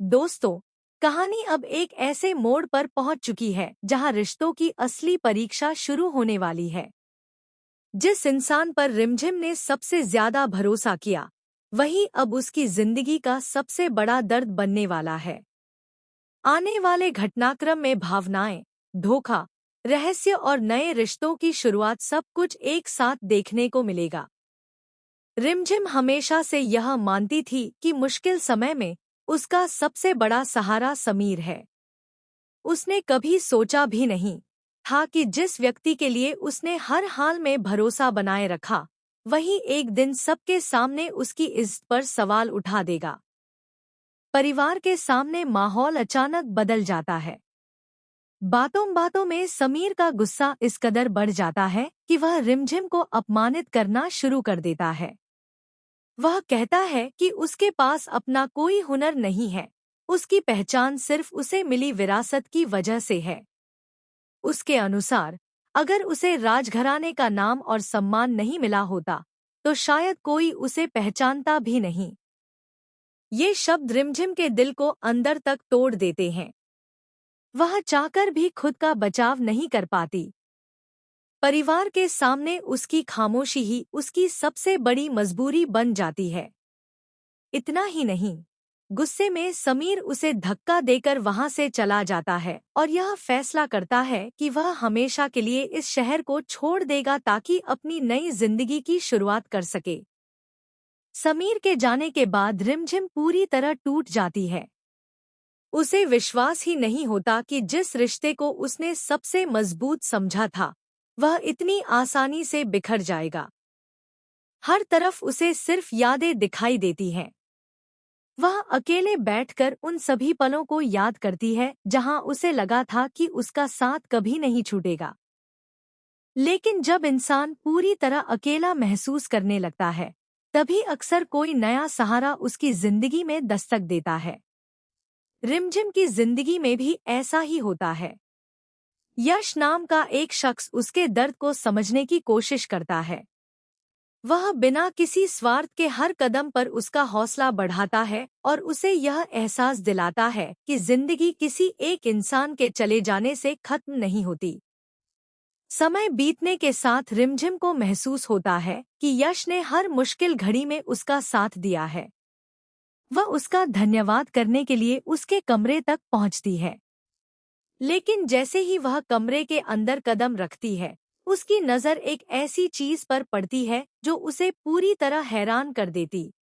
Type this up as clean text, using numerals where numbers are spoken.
दोस्तों, कहानी अब एक ऐसे मोड़ पर पहुंच चुकी है जहां रिश्तों की असली परीक्षा शुरू होने वाली है। जिस इंसान पर रिमझिम ने सबसे ज्यादा भरोसा किया, वही अब उसकी जिंदगी का सबसे बड़ा दर्द बनने वाला है। आने वाले घटनाक्रम में भावनाएं, धोखा, रहस्य और नए रिश्तों की शुरुआत सब कुछ एक साथ देखने को मिलेगा। रिमझिम हमेशा से यह मानती थी कि मुश्किल समय में उसका सबसे बड़ा सहारा समीर है। उसने कभी सोचा भी नहीं था कि जिस व्यक्ति के लिए उसने हर हाल में भरोसा बनाए रखा, वही एक दिन सबके सामने उसकी इज्जत पर सवाल उठा देगा। परिवार के सामने माहौल अचानक बदल जाता है। बातों बातों में समीर का गुस्सा इस कदर बढ़ जाता है कि वह रिमझिम को अपमानित करना शुरू कर देता है। वह कहता है कि उसके पास अपना कोई हुनर नहीं है, उसकी पहचान सिर्फ उसे मिली विरासत की वजह से है। उसके अनुसार, अगर उसे राजघराने का नाम और सम्मान नहीं मिला होता, तो शायद कोई उसे पहचानता भी नहीं। ये शब्द रिमझिम के दिल को अंदर तक तोड़ देते हैं। वह चाहकर भी खुद का बचाव नहीं कर पाती। परिवार के सामने उसकी खामोशी ही उसकी सबसे बड़ी मजबूरी बन जाती है। इतना ही नहीं, गुस्से में समीर उसे धक्का देकर वहां से चला जाता है और यह फैसला करता है कि वह हमेशा के लिए इस शहर को छोड़ देगा ताकि अपनी नई जिंदगी की शुरुआत कर सके। समीर के जाने के बाद रिमझिम पूरी तरह टूट जाती है। उसे विश्वास ही नहीं होता कि जिस रिश्ते को उसने सबसे मजबूत समझा था, वह इतनी आसानी से बिखर जाएगा। हर तरफ उसे सिर्फ यादें दिखाई देती हैं। वह अकेले बैठकर उन सभी पलों को याद करती है जहां उसे लगा था कि उसका साथ कभी नहीं छूटेगा। लेकिन जब इंसान पूरी तरह अकेला महसूस करने लगता है, तभी अक्सर कोई नया सहारा उसकी जिंदगी में दस्तक देता है। रिमझिम की जिंदगी में भी ऐसा ही होता है। यश नाम का एक शख्स उसके दर्द को समझने की कोशिश करता है। वह बिना किसी स्वार्थ के हर कदम पर उसका हौसला बढ़ाता है और उसे यह एहसास दिलाता है कि जिंदगी किसी एक इंसान के चले जाने से खत्म नहीं होती। समय बीतने के साथ रिमझिम को महसूस होता है कि यश ने हर मुश्किल घड़ी में उसका साथ दिया है। वह उसका धन्यवाद करने के लिए उसके कमरे तक पहुंचती है। लेकिन जैसे ही वह कमरे के अंदर कदम रखती है, उसकी नज़र एक ऐसी चीज पर पड़ती है जो उसे पूरी तरह हैरान कर देती।